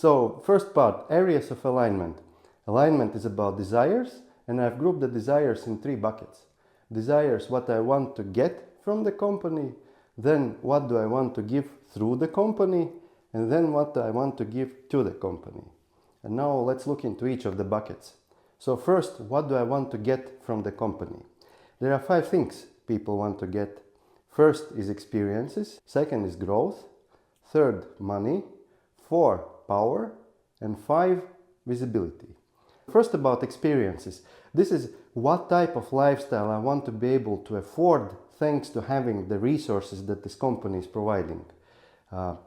So first part, areas of alignment. Alignment is about desires, and I've grouped the desires in 3 buckets. Desires, what I want to get from the company, then what do I want to give through the company, and then what I want to give to the company. And now let's look into each of the buckets. So first, what do I want to get from the company? There are 5 things people want to get. First is experiences, second is growth, third money, 4 power, and 5 visibility. First about experiences. This is what type of lifestyle I want to be able to afford thanks to having the resources that this company is providing.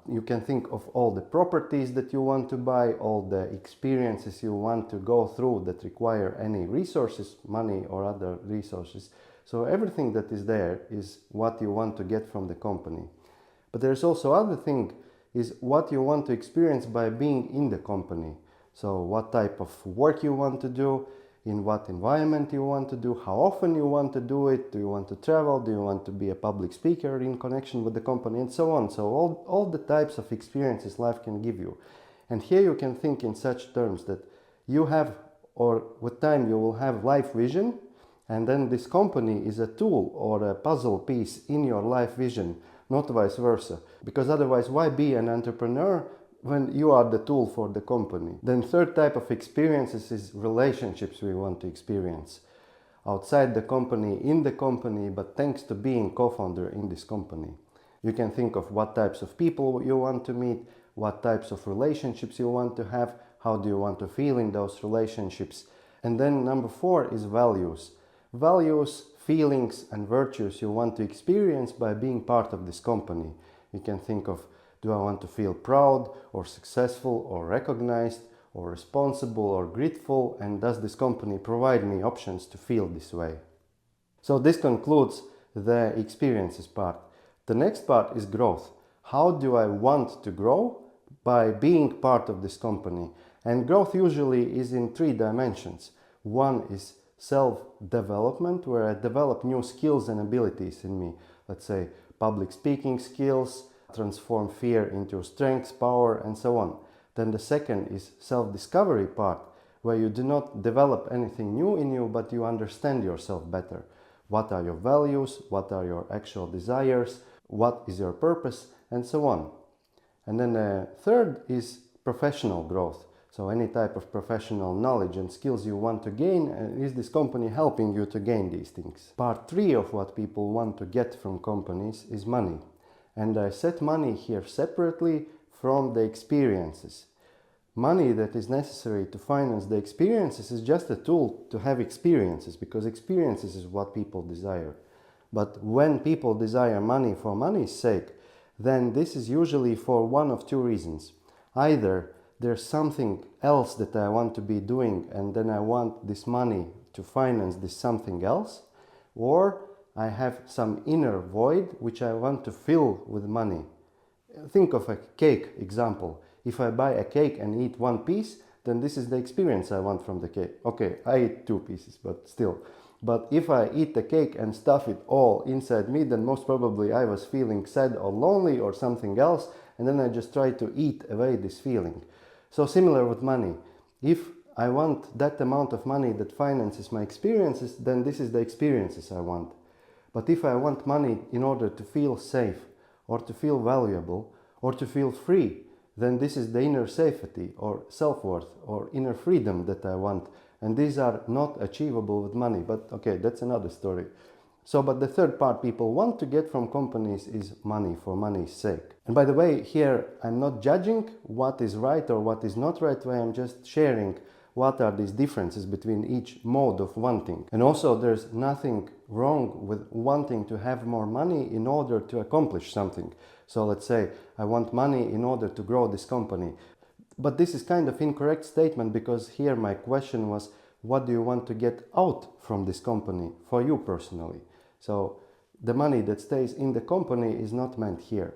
You can think of all the properties that you want to buy, all the experiences you want to go through that require any resources, money or other resources. So everything that is there is what you want to get from the company. But there's also other thing is what you want to experience by being in the company. So what type of work you want to do, in what environment you want to do, how often you want to do it, do you want to travel, do you want to be a public speaker in connection with the company, and so on. So all the types of experiences life can give you. And here you can think in such terms that you have, or with time you will have life vision, and then this company is a tool or a puzzle piece in your life vision, not vice versa. Because otherwise, why be an entrepreneur when you are the tool for the company? Then third type of experiences is relationships we want to experience. Outside the company, in the company, but thanks to being co-founder in this company. You can think of what types of people you want to meet, what types of relationships you want to have, how do you want to feel in those relationships. And then number 4 is values. Values, feelings and virtues you want to experience by being part of this company. You can think of, do I want to feel proud or successful or recognized or responsible or grateful, and does this company provide me options to feel this way? So this concludes the experiences part. The next part is growth. How do I want to grow? By being part of this company. And growth usually is in 3 dimensions. One is self-development, where I develop new skills and abilities in me. Let's say public speaking skills, transform fear into strengths, power, and so on. Then the second is self-discovery part, where you do not develop anything new in you, but you understand yourself better. What are your values? What are your actual desires? What is your purpose? And so on. And then the third is professional growth. So any type of professional knowledge and skills you want to gain, is this company helping you to gain these things? Part 3 of what people want to get from companies is money. And I set money here separately from the experiences. Money that is necessary to finance the experiences is just a tool to have experiences, because experiences is what people desire. But when people desire money for money's sake, then this is usually for one of 2 reasons. Either there's something else that I want to be doing, and then I want this money to finance this something else, or I have some inner void which I want to fill with money. Think of a cake example. If I buy a cake and eat 1 piece, then this is the experience I want from the cake. Okay, I eat 2 pieces, but still. But if I eat the cake and stuff it all inside me, then most probably I was feeling sad or lonely or something else, and then I just try to eat away this feeling. So similar with money. If I want that amount of money that finances my experiences, then this is the experiences I want. But if I want money in order to feel safe, or to feel valuable, or to feel free, then this is the inner safety or self-worth or inner freedom that I want. And these are not achievable with money. But okay, that's another story. So, but the third part people want to get from companies is money for money's sake. And by the way, here I'm not judging what is right or what is not right way. I'm just sharing what are these differences between each mode of wanting. And also there's nothing wrong with wanting to have more money in order to accomplish something. So let's say I want money in order to grow this company. But this is kind of incorrect statement, because here my question was, what do you want to get out from this company for you personally? So the money that stays in the company is not meant here.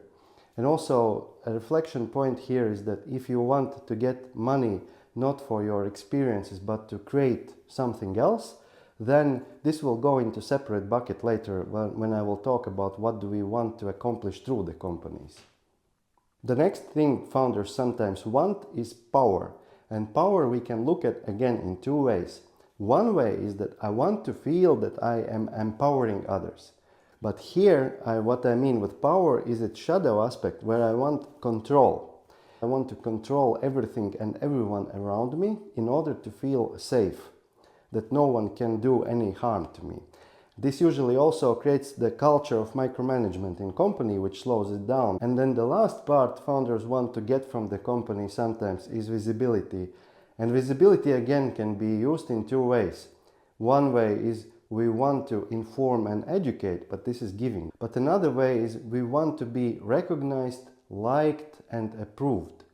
And also a reflection point here is that if you want to get money not for your experiences but to create something else, then this will go into separate bucket later when I will talk about what do we want to accomplish through the companies. The next thing founders sometimes want is power. And power we can look at again in two ways. One way is that I want to feel that I am empowering others. But here, what I mean with power is its shadow aspect, where I want control. I want to control everything and everyone around me in order to feel safe, that no one can do any harm to me. This usually also creates the culture of micromanagement in company, which slows it down. And then the last part founders want to get from the company sometimes is visibility. And visibility again can be used in two ways. One way is we want to inform and educate, but this is giving. But another way is we want to be recognized, liked and approved.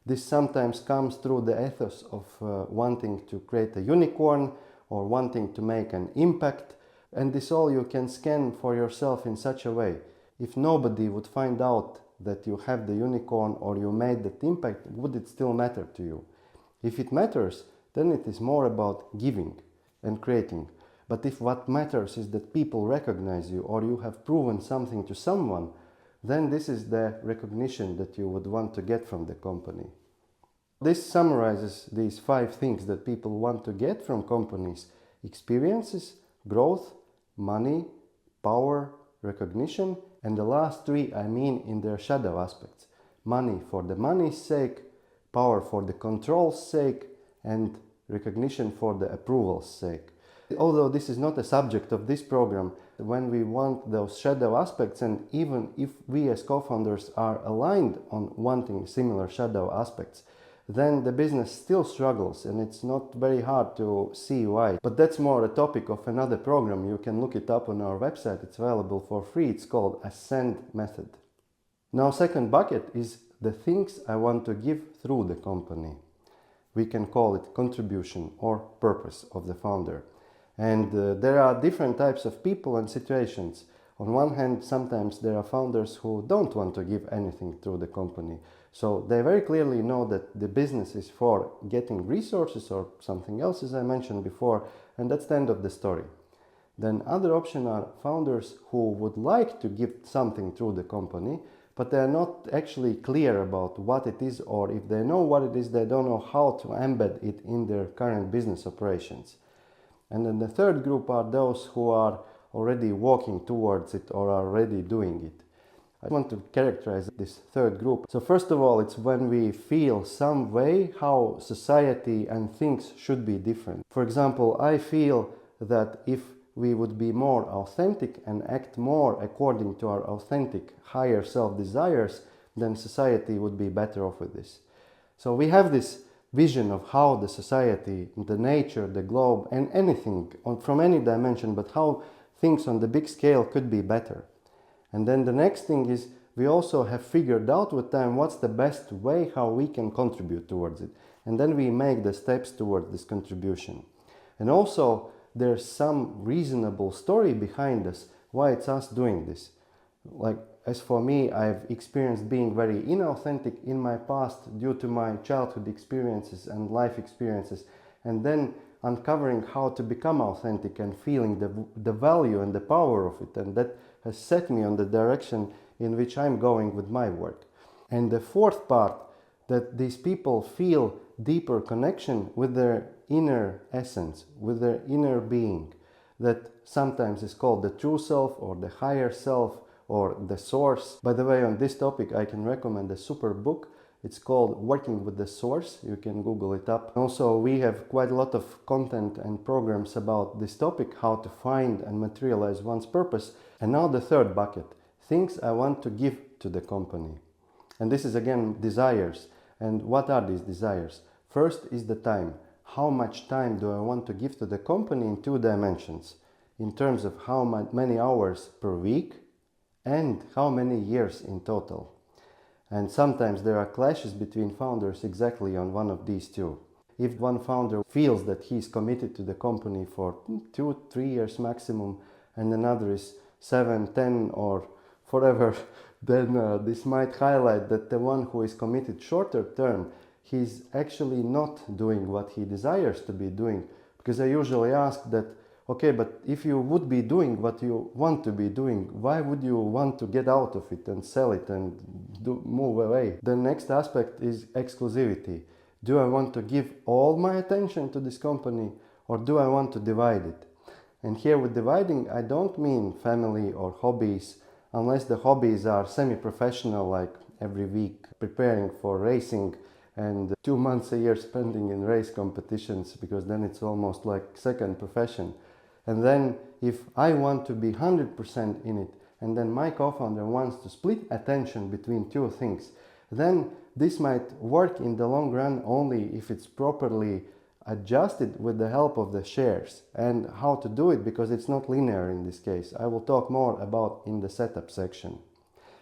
This sometimes comes through the ethos of wanting to create a unicorn or wanting to make an impact. And this all you can scan for yourself in such a way. If nobody would find out that you have the unicorn or you made that impact, would it still matter to you? If it matters, then it is more about giving and creating. But if what matters is that people recognize you or you have proven something to someone, then this is the recognition that you would want to get from the company. This summarizes these 5 things that people want to get from companies: experiences, growth, money, power, recognition, and the last 3 I mean in their shadow aspects. Money for the money's sake, power for the control's sake, and recognition for the approval's sake. Although this is not a subject of this program, when we want those shadow aspects, and even if we as co-founders are aligned on wanting similar shadow aspects, then the business still struggles and it's not very hard to see why. But that's more a topic of another program. You can look it up on our website. It's available for free. It's called Ascend Method. Now, second bucket is the things I want to give through the company. We can call it contribution or purpose of the founder. And there are different types of people and situations. On one hand, sometimes there are founders who don't want to give anything through the company. So they very clearly know that the business is for getting resources or something else, as I mentioned before, and that's the end of the story. Then other option are founders who would like to give something through the company, but they are not actually clear about what it is, or if they know what it is, they don't know how to embed it in their current business operations. And then the third group are those who are already walking towards it or are already doing it. I want to characterize this third group. So first of all, it's when we feel some way how society and things should be different. For example, I feel that if we would be more authentic and act more according to our authentic higher self-desires, then society would be better off with this. So we have this vision of how the society, the nature, the globe, and anything from any dimension, but how things on the big scale could be better. And then the next thing is we also have figured out with time what's the best way how we can contribute towards it. And then we make the steps towards this contribution. And also there's some reasonable story behind us why it's us doing this. Like, as for me, I've experienced being very inauthentic in my past due to my childhood experiences and life experiences, and then uncovering how to become authentic and feeling the value and the power of it, and that has set me on the direction in which I'm going with my work. And the fourth part, that these people feel deeper connection with their inner essence, with their inner being, that sometimes is called the true self or the higher self or the source. By the way, on this topic I can recommend a super book. It's called Working with the Source. You can Google it up. Also, we have quite a lot of content and programs about this topic, how to find and materialize one's purpose. And now the third bucket, things I want to give to the company. And this is again desires. And what are these desires? First is the time. How much time do I want to give to the company in 2 dimensions? In terms of how many hours per week and how many years in total. And sometimes there are clashes between founders exactly on one of these 2. If one founder feels that he's committed to the company for 2-3 years maximum, and another is 7, 10 or forever, then this might highlight that the one who is committed shorter term, he's actually not doing what he desires to be doing. Because I usually ask that, Okay, but if you would be doing what you want to be doing, why would you want to get out of it and sell it and move away? The next aspect is exclusivity. Do I want to give all my attention to this company, or do I want to divide it? And here with dividing, I don't mean family or hobbies, unless the hobbies are semi-professional, like every week preparing for racing and 2 months a year spending in race competitions, because then it's almost like second profession. And then if I want to be 100% in it, and then my co-founder wants to split attention between two things, then this might work in the long run only if it's properly adjusted with the help of the shares. And how to do it, because it's not linear in this case, I will talk more about in the setup section.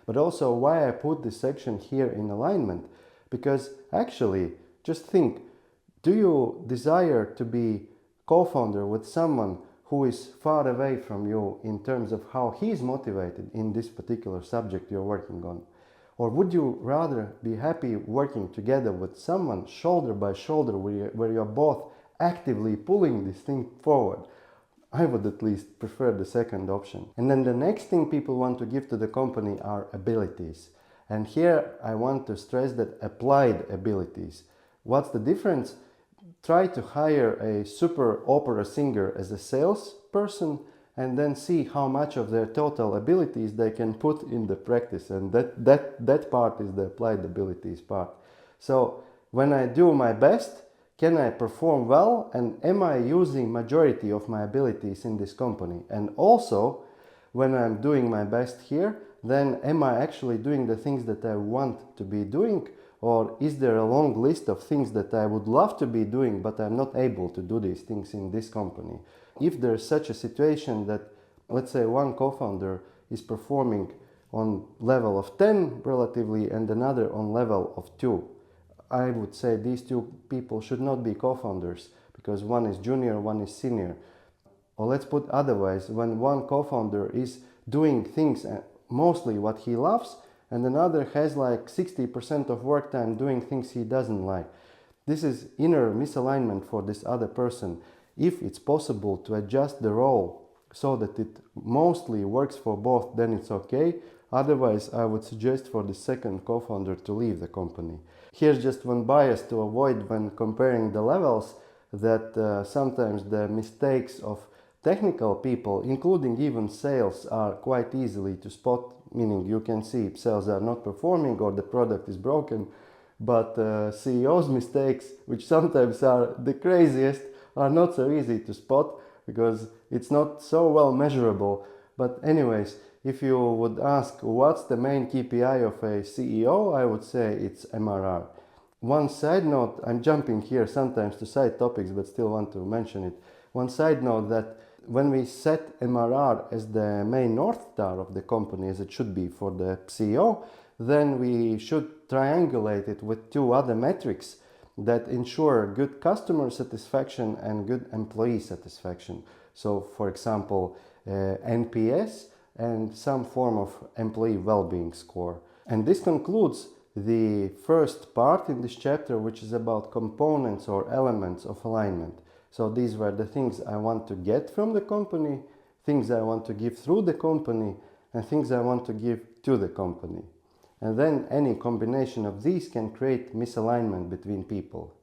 But also why I put this section here in alignment, because actually, just think, do you desire to be co-founder with someone who is far away from you in terms of how he's motivated in this particular subject you're working on? Or would you rather be happy working together with someone shoulder by shoulder where you're both actively pulling this thing forward? I would at least prefer the second option. And then the next thing people want to give to the company are abilities. And here I want to stress that applied abilities. What's the difference? Try to hire a super opera singer as a salesperson and then see how much of their total abilities they can put in the practice. And that part is the applied abilities part. So when I do my best, can I perform well, and am I using majority of my abilities in this company? And also, when I'm doing my best here, then am I actually doing the things that I want to be doing? Or is there a long list of things that I would love to be doing, but I'm not able to do these things in this company? If there's such a situation that, let's say, one co-founder is performing on level of 10 relatively and another on level of 2, I would say these two people should not be co-founders, because one is junior, one is senior. Or let's put otherwise, when one co-founder is doing things mostly what he loves, and another has like 60% of work time doing things he doesn't like. This is inner misalignment for this other person. If it's possible to adjust the role so that it mostly works for both, then it's okay. Otherwise, I would suggest for the second co-founder to leave the company. Here's just one bias to avoid when comparing the levels, that sometimes the mistakes of technical people, including even sales, are quite easily to spot, meaning you can see if sales are not performing or the product is broken, but CEO's mistakes, which sometimes are the craziest, are not so easy to spot because it's not so well measurable. But anyways, if you would ask what's the main KPI of a CEO, I would say it's MRR. One side note, I'm jumping here sometimes to side topics, but still want to mention it. One side note that when we set MRR as the main North Star of the company, as it should be for the CEO, then we should triangulate it with two other metrics that ensure good customer satisfaction and good employee satisfaction. So, for example, NPS and some form of employee well-being score. And this concludes the first part in this chapter, which is about components or elements of alignment. So these were the things I want to get from the company, things I want to give through the company, and things I want to give to the company. And then any combination of these can create misalignment between people.